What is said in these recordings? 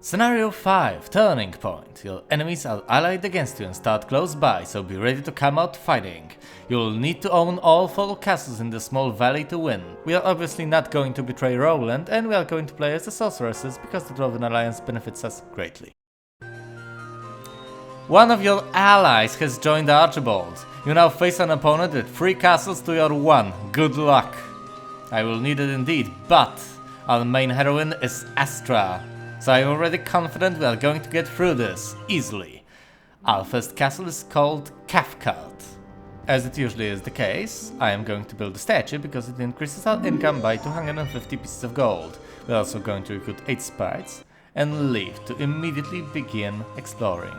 Scenario 5, Turning Point. Your enemies are allied against you and start close by, so be ready to come out fighting. You'll need to own all 4 castles in the small valley to win. We are obviously not going to betray Roland, and we are going to play as the sorceresses because the Dwarven Alliance benefits us greatly. One of your allies has joined Archibald. You now face an opponent with 3 castles to your 1. Good luck. I will need it indeed, but our main heroine is Astra. So I'm already confident we are going to get through this, easily. Our first castle is called Cathcart. As it usually is the case, I am going to build a statue because it increases our income by 250 pieces of gold. We're also going to recruit 8 sprites and leave to immediately begin exploring.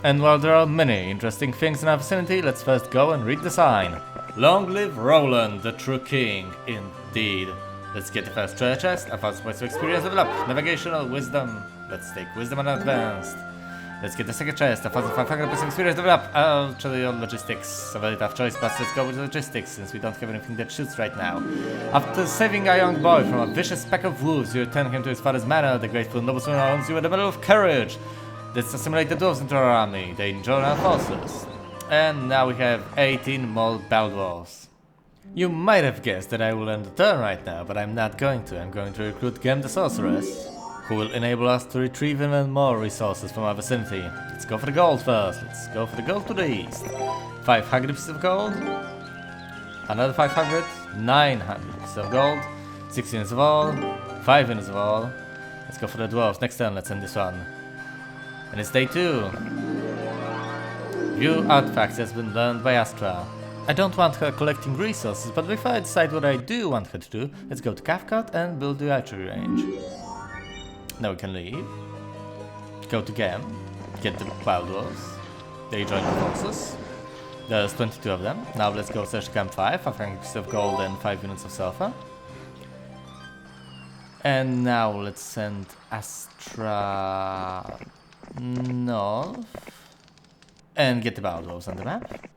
And while there are many interesting things in our vicinity, let's first go and read the sign. Long live Roland, the true king, indeed. Let's get the first treasure chest, a fast place to experience level up, navigational wisdom. Let's take wisdom and advanced. Let's get the second chest, a 1500% experience level up. I'll try your logistics. A very tough choice, but let's go with logistics since we don't have anything that shoots right now. After saving a young boy from a vicious pack of wolves, you return him to his father's manor. The grateful nobleman owns you with a medal of courage. Let's assimilate the dwarves into our army. They join our forces. And now we have 18 more Baldwars. You might have guessed that I will end the turn right now, but I'm not going to. I'm going to recruit Gem the Sorceress, who will enable us to retrieve even more resources from our vicinity. Let's go for the gold first. Let's go for the gold to the east. 500 pieces of gold. Another 500. 900 pieces of gold. 6 units of all. 5 units of all. Let's go for the dwarves. Next turn, let's end this one. And it's day 2. View artifacts has been learned by Astra. I don't want her collecting resources, but before I decide what I do want her to do, let's go to Cathcart and build the archery range. Now we can leave. Go to Gem. Get the Cloud Dwarves. They join the forces. There's 22 of them. Now let's go search Camp 5. 500 pieces of gold and 5 units of sulfur. And now let's send Astra north. And get the Baldwars on the map.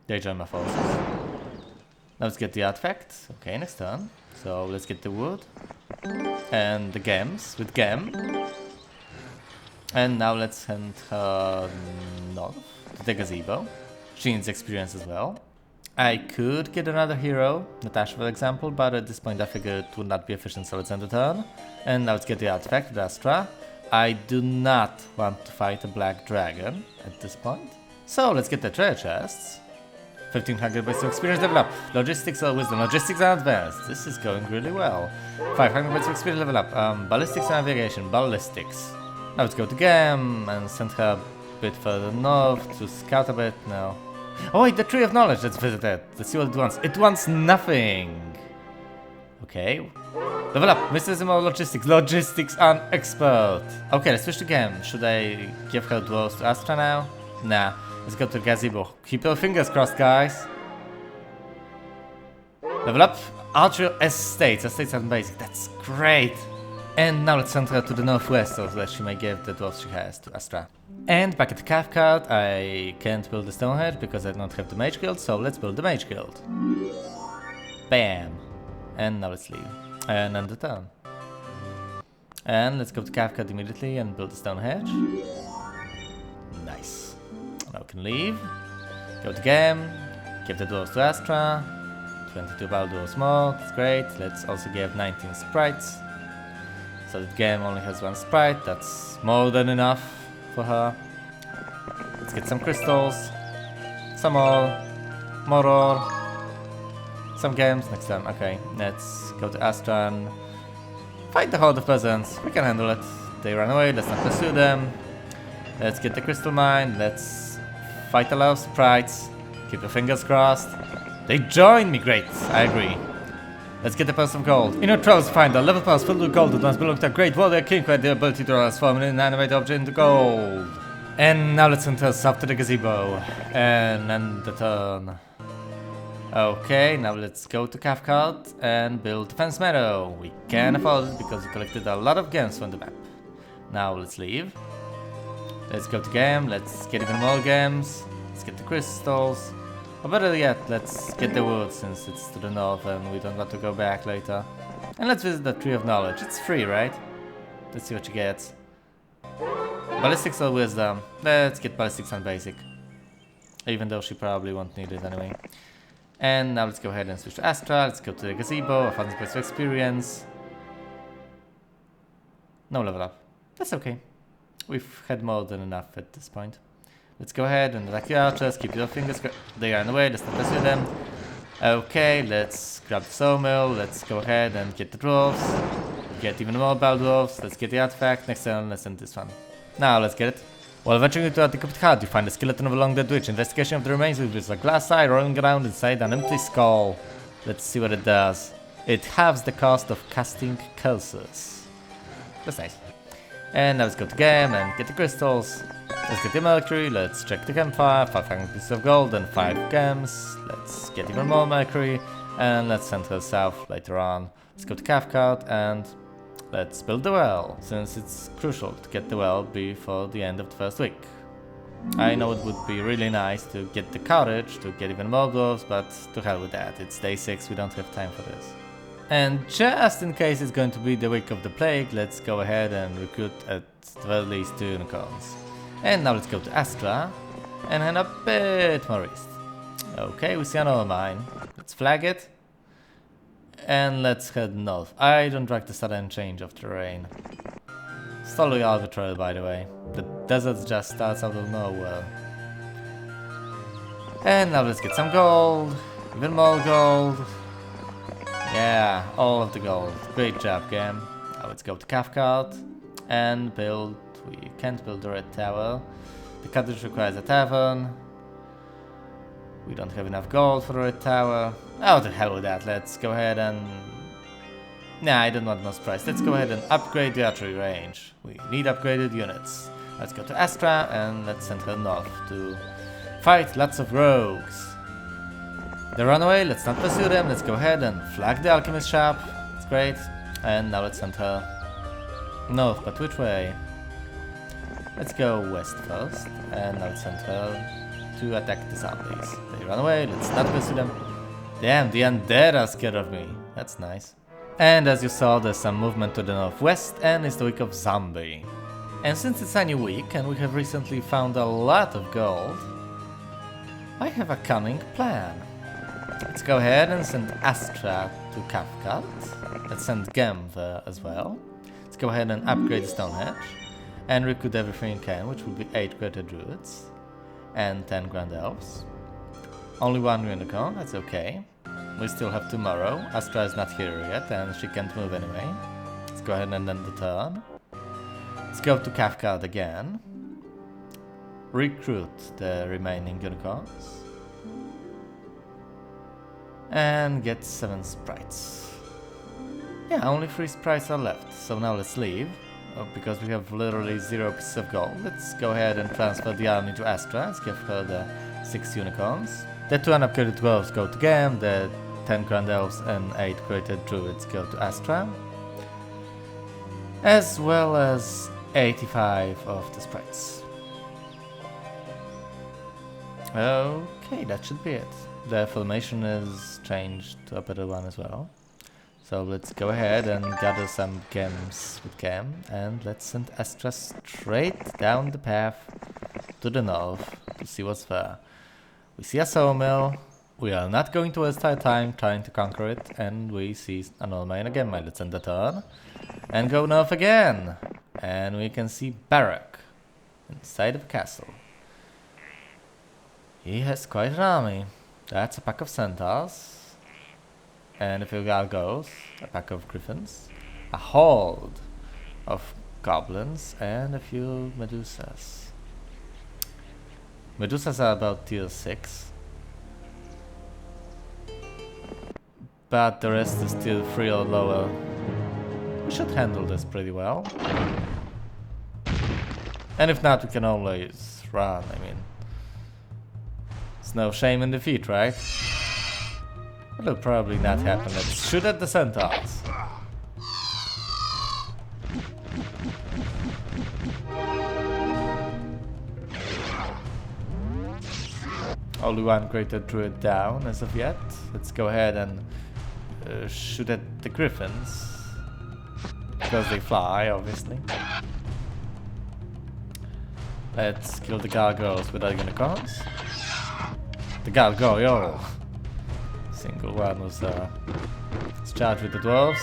They join my forces. Now let's get the artifact. Okay, next turn. So let's get the wood. And the gems with gem. And now let's send her north to the gazebo. She needs experience as well. I could get another hero, Natasha for example, but at this point I figured it would not be efficient, so let's end the turn. And now let's get the artifact with Astra. I do not want to fight a black dragon at this point. So let's get the treasure chests. 1500 bits of experience level up. Logistics or wisdom. Logistics and advanced. This is going really well. 500 bits of experience level up. Ballistics and navigation. Ballistics. Now let's go to Gem and send her a bit further north to scout a bit. No. Oh wait, the Tree of Knowledge. Let's visit it. Let's see what it wants. It wants nothing. Okay. Level up. Mysticism or logistics. Logistics and expert. Okay, let's switch to Gem. Should I give her dwarves to Astra now? Nah. Let's go to the gazebo. Keep your fingers crossed, guys. Level up. Archer Estates. Estates and basic. That's great. And now let's send her to the northwest so that she may give the dwarves she has to Astra. And back at the Cathcart, I can't build the Stonehead because I don't have the Mage Guild, so let's build the Mage Guild. Bam. And now let's leave. And end the turn. And let's go to Cathcart immediately and build the Stonehenge. Nice. Now we can leave, go to Gem, give the dwarves to Astra, 22 Baldwars more, that's great. Let's also give 19 sprites, so that Gem only has 1 sprite, that's more than enough for her. Let's get some crystals, some more ore, some gems, next turn, okay. Let's go to Astra and fight the Horde of Peasants, we can handle it. They run away, let's not pursue them. Let's get the crystal mine, let's fight a lot of sprites. Keep your fingers crossed. They join me, great, I agree. Let's get the purse of gold. In your travels find a level purse filled with gold that once belonged to a great warrior king who had the ability to transform an inanimate object into gold. And now let's send us up to the gazebo. And end the turn. Okay, now let's go to Cathcart and build the fence meadow. We can afford it because we collected a lot of gems from the map. Now let's leave. Let's go to Gem, let's get even more gems, let's get the crystals, or better yet, let's get the wood since it's to the north and we don't want to go back later. And let's visit the Tree of Knowledge, it's free, right? Let's see what you get. Ballistics or wisdom? Let's get ballistics on basic. Even though she probably won't need it anyway. And now let's go ahead and switch to Astra. Let's go to the gazebo, 1000 points of experience. No level up. That's okay. We've had more than enough at this point. Let's go ahead and attack the archers. Keep your fingers. They are in the way. Let's not pursue them. Okay, let's grab the sawmill. Let's go ahead and get the dwarves. Get even more bell dwarves. Let's get the artifact. Next turn, let's end this one. Now let's get it. While venturing into a decomposed hut, you find a skeleton of a long dead witch. Investigation of the remains reveals a glass eye rolling around inside an empty skull. Let's see what it does. It halves the cost of casting curses. That's nice. And now let's go to game and get the crystals. Let's get the mercury, let's check the campfire, 500 pieces of gold and 5 gems. Let's get even more mercury and let's send her south later on. Let's go to Cathcart and let's build the well, since it's crucial to get the well before the end of the first week. I know it would be really nice to get the cottage, to get even more dwarves, but to hell with that. It's day 6, we don't have time for this. And just in case it's going to be the week of the plague, let's go ahead and recruit at the very least 2 unicorns. And now let's go to Astra and head a bit more east. Okay, we see another mine. Let's flag it. And let's head north. I don't like the sudden change of terrain. It's totally arbitrary, by the way. The desert just starts out of nowhere. And now let's get some gold. Even more gold. Yeah, all of the gold. Great job, game. Now let's go to Cathcart and build. We can't build the red tower. The cottage requires a tavern. We don't have enough gold for the red tower. Oh, the hell with that. Let's go ahead and... Nah, I don't want no surprise. Let's go ahead and upgrade the archery range. We need upgraded units. Let's go to Astra and let's send her north to fight lots of rogues. They run away, let's not pursue them. Let's go ahead and flag the alchemist shop. It's great. And now let's send her north, but which way? Let's go west first, and now let's send her to attack the zombies. They run away, let's not pursue them. Damn, the undead are scared of me. That's nice. And as you saw, there's some movement to the northwest, and it's the week of zombie. And since it's a new week, and we have recently found a lot of gold, I have a cunning plan. Let's go ahead and send Astra to Cathcart. Let's send Gem there as well. Let's go ahead and upgrade the Stonehenge. And recruit everything we can, which will be 8 greater druids and 10 grand elves. Only 1 unicorn, that's okay. We still have tomorrow. Astra is not here yet and she can't move anyway. Let's go ahead and end the turn. Let's go to Cathcart again. Recruit the remaining unicorns. And get 7 sprites. Yeah, only 3 sprites are left, so now let's leave. Because we have literally 0 pieces of gold. Let's go ahead and transfer the army to Astra. Let's give her the 6 unicorns. The 2 unupgraded dwarves go to Gem, the 10 grand elves and 8 greater druids go to Astra. As well as 85 of the sprites. Okay, that should be it. The formation is changed to a better one as well. So let's go ahead and gather some gems with Gem, and let's send Astra straight down the path to the north to see what's there. We see a sawmill, we are not going to waste our time trying to conquer it, and we see another mine again. Let's end the turn and go north again, and we can see Barak inside of a castle. He has quite an army. That's a pack of centaurs. And a few gargoyles, a pack of griffins, a horde of goblins, and a few medusas. Medusas are about tier 6. But the rest is tier 3 or lower. We should handle this pretty well. And if not, we can always run, I mean. It's no shame in defeat, right? It'll probably not happen. Let's shoot at the centaurs. Only 1 greater druid down as of yet. Let's go ahead and shoot at the griffins. Because they fly, obviously. Let's kill the gargoyles with our unicorns. The gargoyle! Single one was let's charge with the dwarves.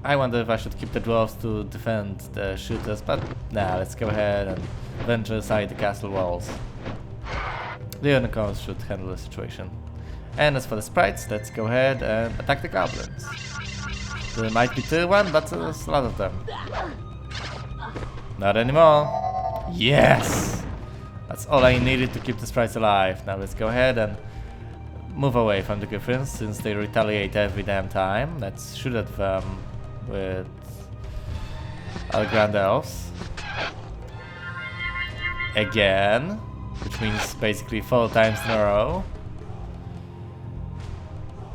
I wonder if I should keep the dwarves to defend the shooters, but nah, let's go ahead and venture inside the castle walls. The unicorns should handle the situation. And as for the sprites, let's go ahead and attack the goblins. There might be tier 1, but there's a lot of them. Not anymore. Yes! That's all I needed to keep the sprites alive. Now let's go ahead and move away from the griffins, since they retaliate every damn time. Let's shoot at them with our grand elves. Again. Which means basically 4 times in a row.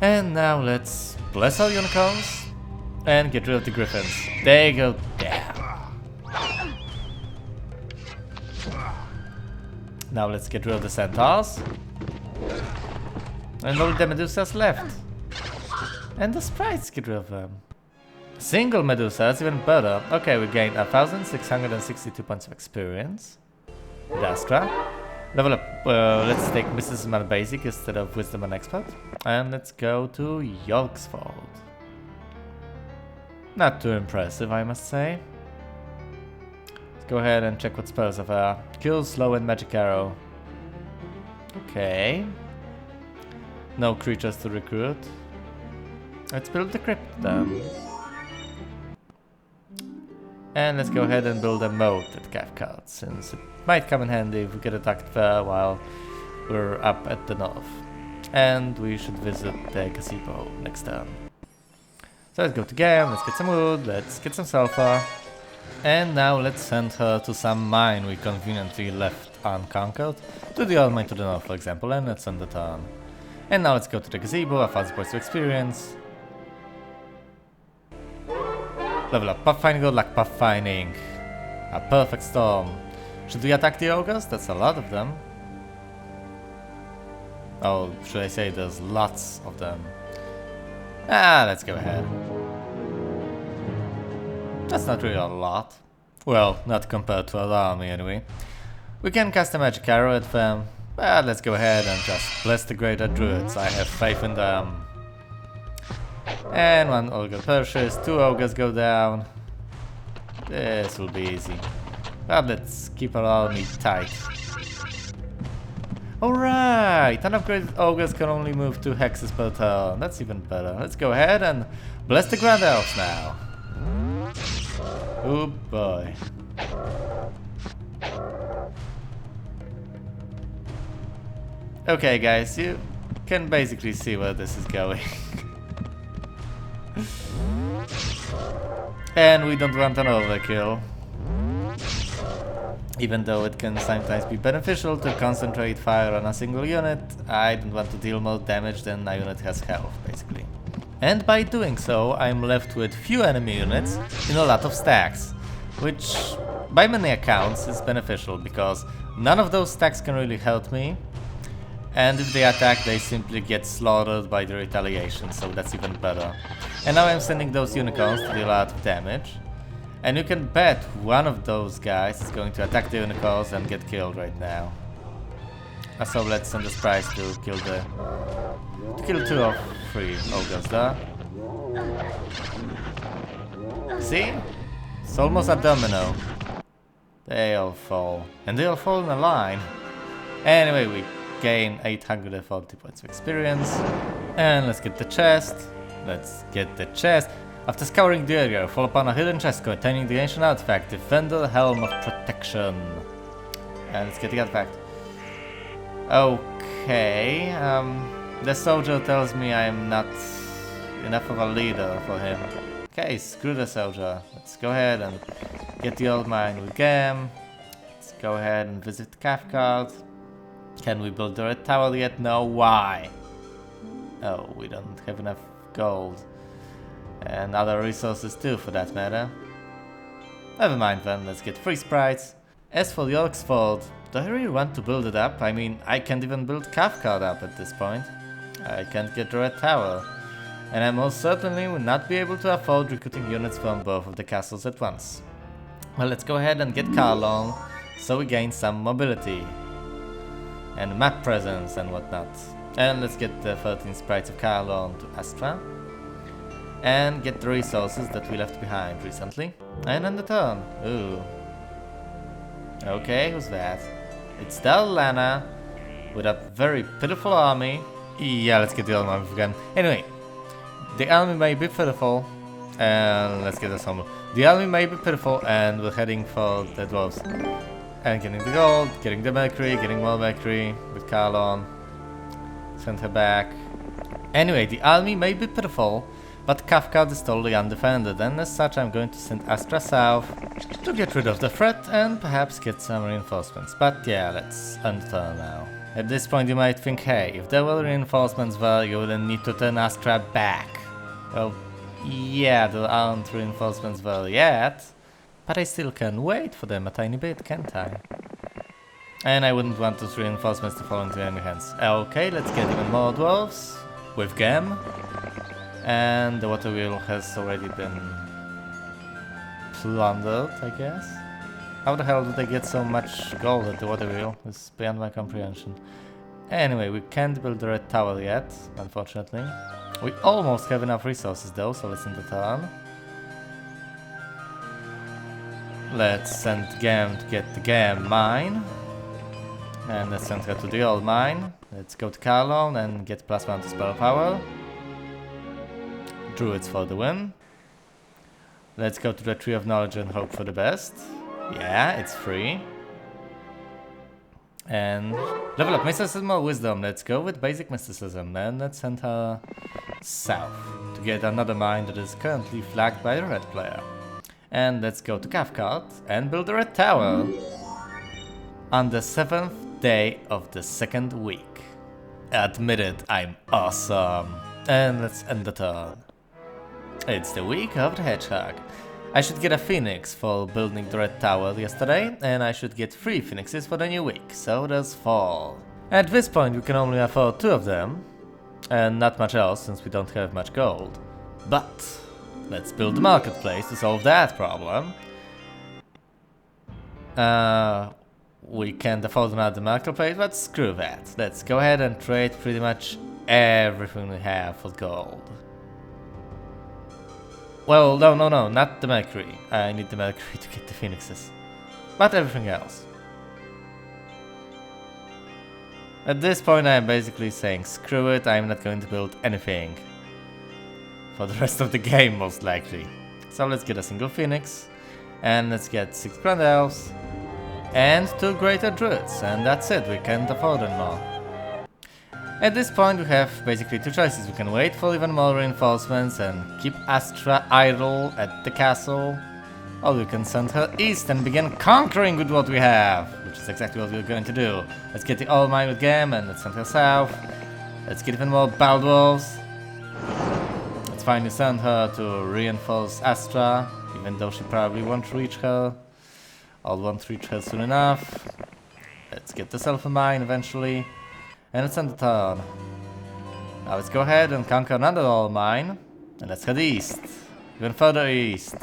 And now let's bless our unicorns and get rid of the griffins. They go down. Now let's get rid of the centaurs. And only the medusas left. And the sprites, get rid of them. Single medusa, that's even better. Okay, we gained 1,662 points of experience. With Astra. Level up, let's take Mysticism and Basic instead of Wisdom and Expert. And let's go to Yorksfold. Not too impressive, I must say. Let's go ahead and check what spells have Kill, Slow, and Magic Arrow. Okay. No creatures to recruit. Let's build the crypt then. And let's go ahead and build a moat at Cathcart, since it might come in handy if we get attacked there while we're up at the north. And we should visit the gazebo next turn. So let's go to game, let's get some wood, let's get some sulfur. And now let's send her to some mine we conveniently left unconquered. To the old mine to the north, for example, and let's end the turn. And now let's go to the gazebo, 1,000 points of experience. Level up Pathfinding, good luck Pathfinding. A perfect storm. Should we attack the ogres? That's a lot of them. Oh, should I say there's lots of them? Ah, let's go ahead. That's not really a lot. Well, not compared to our army anyway. We can cast a magic arrow at them. But let's go ahead and just bless the greater druids. I have faith in them. And 1 ogre perishes, 2 ogres go down. This will be easy. But let's keep our army tight. Alright, unupgraded ogres can only move 2 hexes per turn. That's even better. Let's go ahead and bless the grand elves now. Oh boy. Okay guys, you can basically see where this is going. And we don't want an overkill. Even though it can sometimes be beneficial to concentrate fire on a single unit, I don't want to deal more damage than a unit has health, basically. And by doing so, I'm left with few enemy units in a lot of stacks, which by many accounts is beneficial because none of those stacks can really help me. And if they attack, they simply get slaughtered by the retaliation, so that's even better. And now I'm sending those unicorns to deal a lot of damage. And you can bet one of those guys is going to attack the unicorns and get killed right now. So let's send the sprites to kill 2 or 3 ogres there. See? It's almost a domino. They all fall. And they all fall in a line. Anyway, we gain 840 points of experience. And let's get the chest. Let's get the chest. After scouring the area, fall upon a hidden chest containing the ancient artifact, Defender Helm of Protection. And let's get the artifact. Okay, the soldier tells me I'm not enough of a leader for him. Okay, screw the soldier. Let's go ahead and get the old mine with Gam. Let's go ahead and visit Cathcart. Can we build the red tower yet? No, why? Oh, we don't have enough gold. And other resources too, for that matter. Never mind then, let's get 3 sprites. As for Yorksfold, do I really want to build it up? I mean, I can't even build Cathcart up at this point. I can't get the red tower. And I most certainly will not be able to afford recruiting units from both of the castles at once. Well, let's go ahead and get Carlon, so we gain some mobility and map presence and whatnot. And let's get the 13 sprites of Carlon to Astra and get the resources that we left behind recently. And end the turn. Ooh. Okay, who's that? It's Lana with a very pitiful army. Yeah, let's get the old one again. Anyway, the army may be pitiful, and let's get us home. The army may be pitiful, and we're heading for the dwarves. And getting the gold, getting the mercury, getting more mercury with Carlon. Send her back. Anyway, the army may be pitiful, but Cathcart is totally undefended, and as such I'm going to send Astra south to get rid of the threat and perhaps get some reinforcements. But yeah, let's end turn now. At this point you might think, hey, if there were reinforcements there, you wouldn't need to turn Astra back. Well, yeah, there aren't reinforcements there yet, but I still can wait for them a tiny bit, can't I? And I wouldn't want those reinforcements to fall into enemy hands. Okay, let's get even more dwarves with Gem. And the water wheel has already been plundered, I guess. How the hell did they get so much gold at the water wheel? It's beyond my comprehension. Anyway, we can't build the red tower yet, unfortunately. We almost have enough resources though, so let's end the turn. Let's send Gem to get the Gem mine. And let's send her to the old mine. Let's go to Carlon and get +1 to spell power. Druids for the win. Let's go to the Tree of Knowledge and hope for the best. Yeah, it's free. And level up Mysticism or Wisdom. Let's go with basic Mysticism and let's send her south to get another mine that is currently flagged by a red player. And let's go to Cathcart and build a red tower on the 7th day of the 2nd week. Admit it, I'm awesome. And let's end the turn. It's the week of the Hedgehog. I should get a phoenix for building the red tower yesterday, and I should get 3 phoenixes for the new week, so there's 4. At this point we can only afford 2 of them, and not much else since we don't have much gold. But let's build the marketplace to solve that problem. We can't afford another marketplace, but screw that. Let's go ahead and trade pretty much everything we have for gold. Well, no, not the mercury. I need the mercury to get the phoenixes. But everything else. At this point I am basically saying screw it, I'm not going to build anything. For the rest of the game most likely. So let's get a single phoenix. And let's get 6 grand elves. And 2 greater druids. And that's it, we can't afford anymore. At this point we have basically 2 choices. We can wait for even more reinforcements and keep Astra idle at the castle, or we can send her east and begin conquering with what we have, which is exactly what we're going to do. Let's get the old mine with Gem and let's send her south. Let's get even more Baldwars. Let's finally send her to reinforce Astra, even though she probably won't reach her, or won't reach her soon enough. Let's get the Sulfur mine eventually. And let's end the turn. Now let's go ahead and conquer another old mine. And let's head east. Even further east.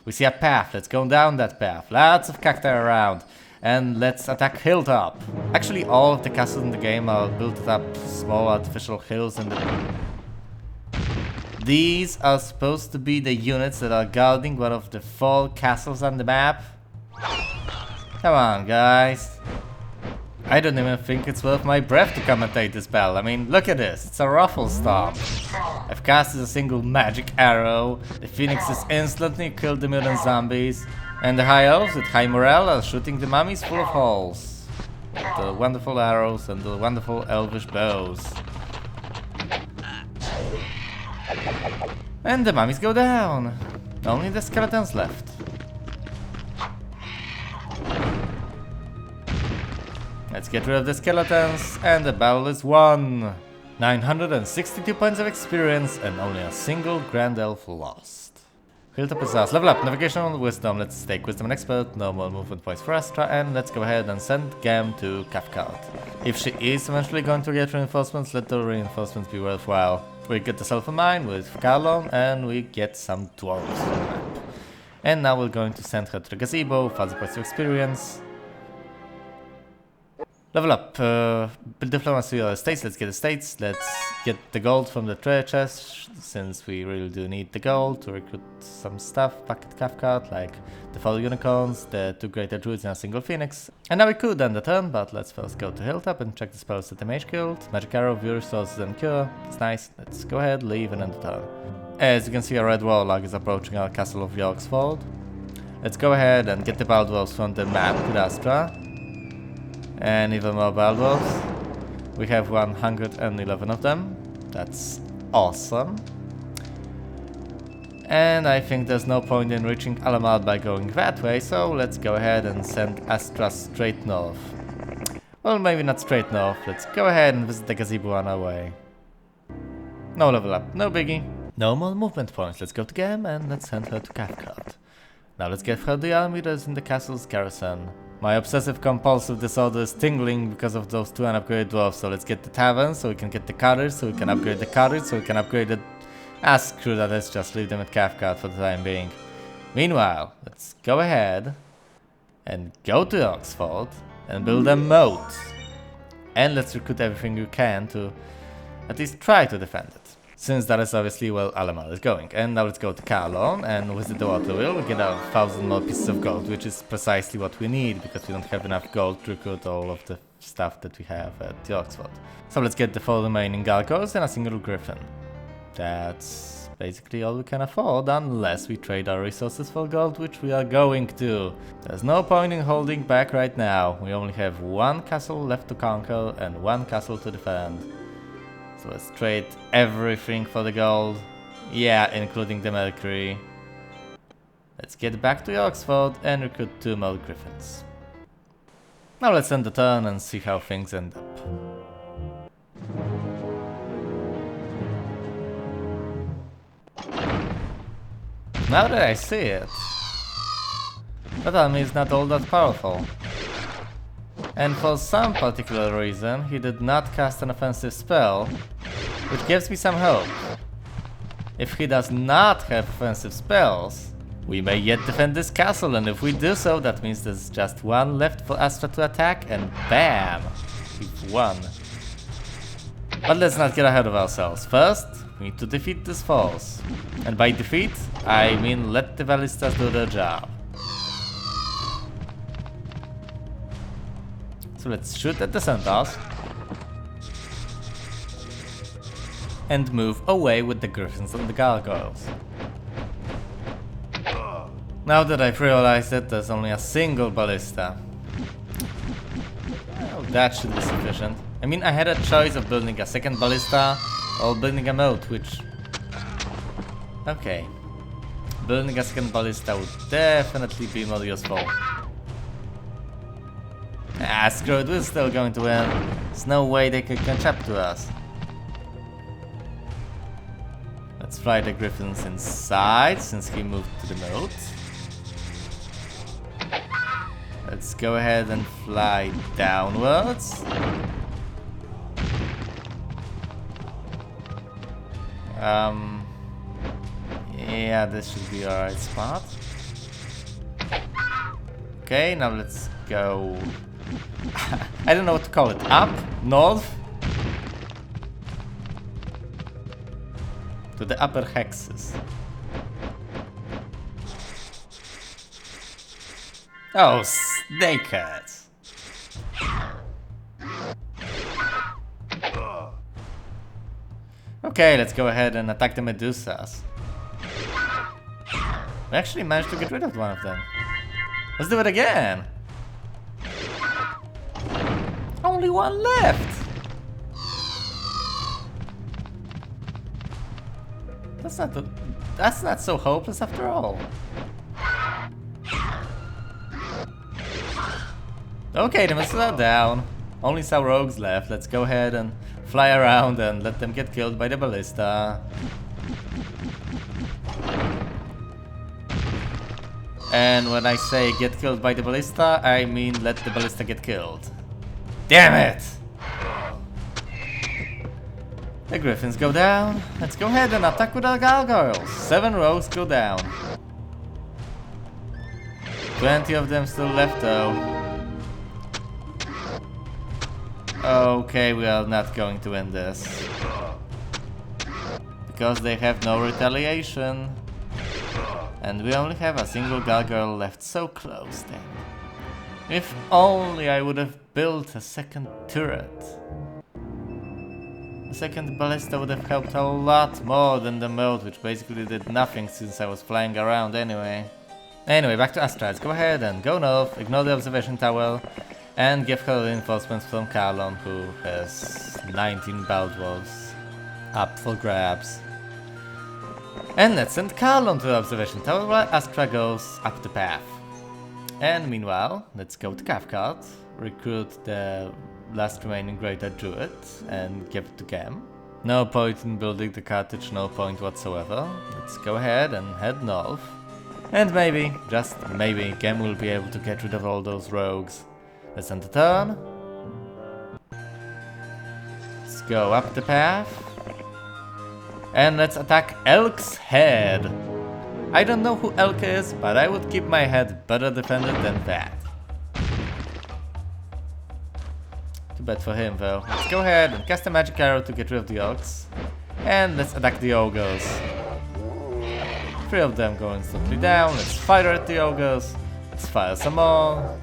We see a path, let's go down that path. Lots of cacti around. And let's attack Hilltop. Actually all of the castles in the game are built up small artificial hills in the... These are supposed to be the units that are guarding one of the 4 castles on the map. Come on guys. I don't even think it's worth my breath to commentate this battle. I mean, look at this, it's a ruffle stomp. I've casted a single magic arrow, the phoenixes instantly killed the mutant zombies, and the high elves with high morale are shooting the mummies full of holes. With the wonderful arrows and the wonderful elvish bows. And the mummies go down. Only the skeletons left. Let's get rid of the skeletons, and the battle is won! 962 points of experience, and only a single Grand Elf lost. Hilltop is ours. Level up, Navigational Wisdom. Let's take Wisdom and Expert, no more movement points for Astra, and let's go ahead and send Gem to Cathcart. If she is eventually going to get reinforcements, let the reinforcements be worthwhile. We get the Sulfur Mine with Carlon, and we get some dwarves from the map. And now we're going to send her to the gazebo, 1000 points of experience. Level up, build diplomacy or estates, let's get estates, let's get the gold from the treasure chest, since we really do need the gold to recruit some stuff back at Cathcart, like the 4 unicorns, the 2 greater druids and a single phoenix. And now we could end the turn, but let's first go to Hilltop and check the spells at the Mage Guild. Magic Arrow, View, Resources and Cure, it's nice, let's go ahead, leave and end the turn. As you can see, a red warlock is approaching our castle of Yorksford. Let's go ahead and get the Baldwars from the map with Astra. And even more Baldwars. We have 111 of them. That's awesome. And I think there's no point in reaching Alamar by going that way, so let's go ahead and send Astra straight north. Well, maybe not straight north. Let's go ahead and visit the gazebo on our way. No level up, no biggie. No more movement points. Let's go to Gem and let's send her to Cathcart. Now let's get her the army that is in the castle's garrison. My obsessive compulsive disorder is tingling because of those 2 unupgraded dwarves, so let's get the tavern so we can get the cottage, so we can upgrade the cottage, so we can upgrade the... screw that, let's just leave them at Cathcart for the time being. Meanwhile, let's go ahead and go to Oxford and build a moat. And let's recruit everything we can to at least try to defend it. Since that is obviously where Alamar is going. And now let's go to Carlon and visit the water wheel. We get 1,000 more pieces of gold, which is precisely what we need, because we don't have enough gold to recruit all of the stuff that we have at Yorksford. So let's get the 4 remaining gargoyles and a single griffin. That's basically all we can afford, unless we trade our resources for gold, which we are going to. There's no point in holding back right now. We only have 1 castle left to conquer and 1 castle to defend. So let's trade everything for the gold. Yeah, including the Mercury. Let's get back to Oxford and recruit 2 more griffins. Now let's end the turn and see how things end up. Now that I see it, that army is not all that powerful. And for some particular reason, he did not cast an offensive spell, which gives me some hope. If he does not have offensive spells, we may yet defend this castle, and if we do so, that means there's just 1 left for Astra to attack, and BAM! We've won. But let's not get ahead of ourselves. First, we need to defeat this force. And by defeat, I mean let the ballistas do their job. So let's shoot at the centaurs. And move away with the griffins and the gargoyles. Now that I've realized that there's only a single ballista. Well, that should be sufficient. I mean, I had a choice of building a second ballista or building a moat, which... Okay. Building a second ballista would definitely be more useful. Ah, screw it, we're still going to win. There's no way they could catch up to us. Let's fly the griffins inside, since he moved to the moat. Let's go ahead and fly downwards. Yeah, this should be our right spot. Okay, now let's go... I don't know what to call it. Up? North? To the upper hexes. Oh, snakeheads! Okay, let's go ahead and attack the Medusas. We actually managed to get rid of one of them. Let's do it again! Only 1 left! That's not so hopeless after all. Okay, the missiles are down. Only some rogues left. Let's go ahead and fly around and let them get killed by the ballista. And when I say get killed by the ballista, I mean let the ballista get killed. Damn it! The griffins go down. Let's go ahead and attack with our gargoyles. 7 rogues go down. 20 of them still left though. Okay, we are not going to win this. Because they have no retaliation. And we only have a single gargoyle left, so close then. If only I would have built a second turret. The second ballista would have helped a lot more than the moat, which basically did nothing since I was flying around anyway. Anyway, back to Astra. Let's go ahead and go north, ignore the observation tower, and give her reinforcements from Carlon, who has 19 Baldwars up for grabs. And let's send Carlon to the observation tower while Astra goes up the path. And meanwhile, let's go to Cathcart, recruit the last remaining Greater Druid, and give it to Gem. No point in building the cartridge, no point whatsoever. Let's go ahead and head north. And maybe, just maybe, Gem will be able to get rid of all those rogues. Let's end the turn. Let's go up the path. And let's attack Elk's head. I don't know who Elk is, but I would keep my head better defended than that. Too bad for him though. Let's go ahead and cast a magic arrow to get rid of the orcs. And let's attack the ogres. 3 of them go instantly down. Let's fire at the ogres. Let's fire some more.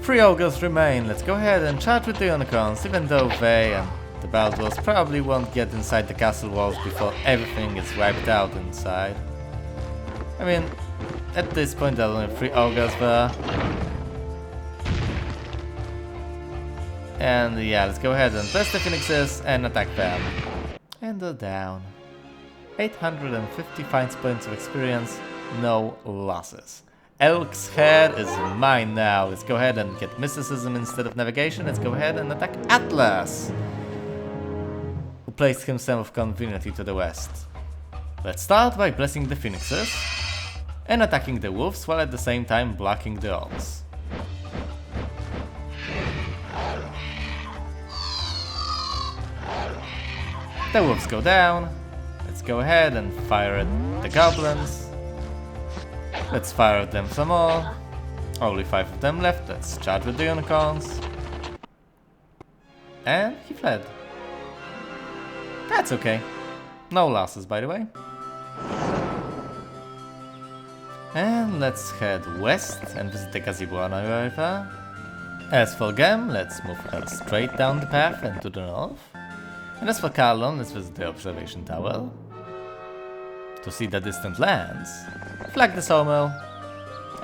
3 ogres remain. Let's go ahead and charge with the unicorns, even though they and the Baldwars probably won't get inside the castle walls before everything is wiped out inside. I mean, at this point there are only 3 ogres there. And yeah, let's go ahead and bless the phoenixes and attack them. And they're down. 850 fine points of experience, no losses. Elk's head is mine now. Let's go ahead and get mysticism instead of navigation. Let's go ahead and attack Atlas, who placed himself conveniently to the west. Let's start by blessing the phoenixes and attacking the wolves while at the same time blocking the orcs. The wolves go down. Let's go ahead and fire at the goblins. Let's fire at them some more. Only 5 of them left. Let's charge with the unicorns. And he fled. That's okay. No losses, by the way. And let's head west and visit the gazebo on our way there. As for Gem, let's move her straight down the path and to the north. And as for Carlon, let's visit the observation tower to see the distant lands, flag the sawmill,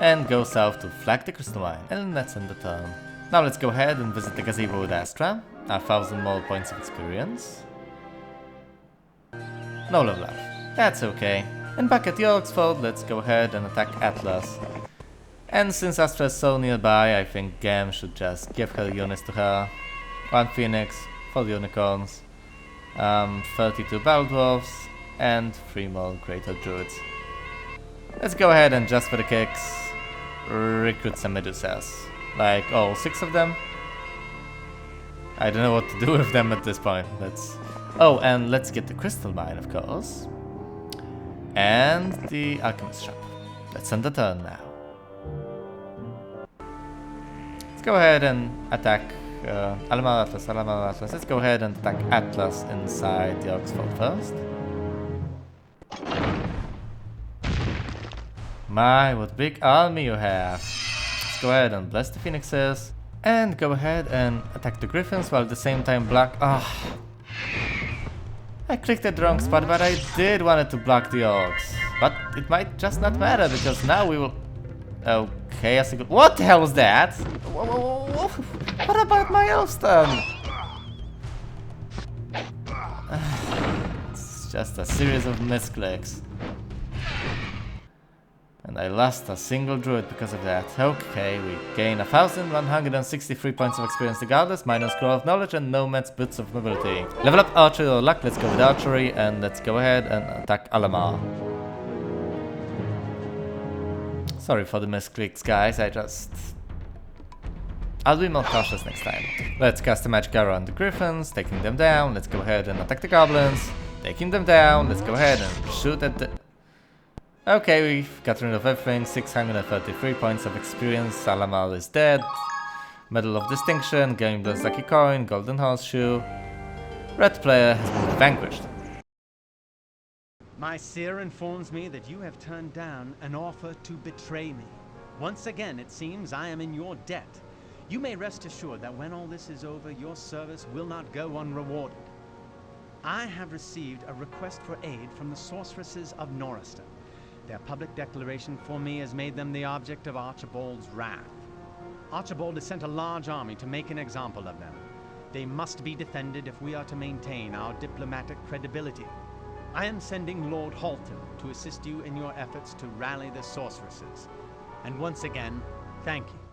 and go south to flag the crystal mine. And let's end the turn. Now let's go ahead and visit the gazebo with Astra. 1,000 more points of experience. No level up. That's okay. And back at Yorksford, let's go ahead and attack Atlas. And since Astra is so nearby, I think Gem should just give her units to her. 1 Phoenix, 4 Unicorns, 32 Baldwars, and 3 more Greater Druids. Let's go ahead and just for the kicks, recruit some Medusas. Like all 6 of them. I don't know what to do with them at this point. Oh, and let's get the crystal mine, of course. And the alchemist shop. Let's end the turn now. Let's go ahead and attack Alamar Atlas. Let's go ahead and attack Atlas inside the Oxford first. My, what big army you have. Let's go ahead and bless the phoenixes. And go ahead and attack the griffins while at the same time block... I clicked the wrong spot, but I did want it to block the orcs. But it might just not matter, because now we will... Okay, what the hell was that? What about my Elfstone? It's just a series of misclicks. And I lost a single druid because of that. Okay, we gain 1,163 points of experience regardless, minus scroll of knowledge and nomad's boots of mobility. Level up archery or luck, let's go with archery and let's go ahead and attack Alamar. Sorry for the misclicks, guys, I'll be more cautious next time. Let's cast a magic arrow on the griffins, taking them down. Let's go ahead and attack the goblins, taking them down. Let's go ahead and shoot at the... Okay, we've got rid of everything. 633 points of experience. Salamal is dead. Medal of Distinction, Game Bless Lucky Coin, Golden Horseshoe. Red player has been vanquished. My seer informs me that you have turned down an offer to betray me. Once again, it seems I am in your debt. You may rest assured that when all this is over, your service will not go unrewarded. I have received a request for aid from the sorceresses of Norriston. Their public declaration for me has made them the object of Archibald's wrath. Archibald has sent a large army to make an example of them. They must be defended if we are to maintain our diplomatic credibility. I am sending Lord Halton to assist you in your efforts to rally the sorceresses. And once again, thank you.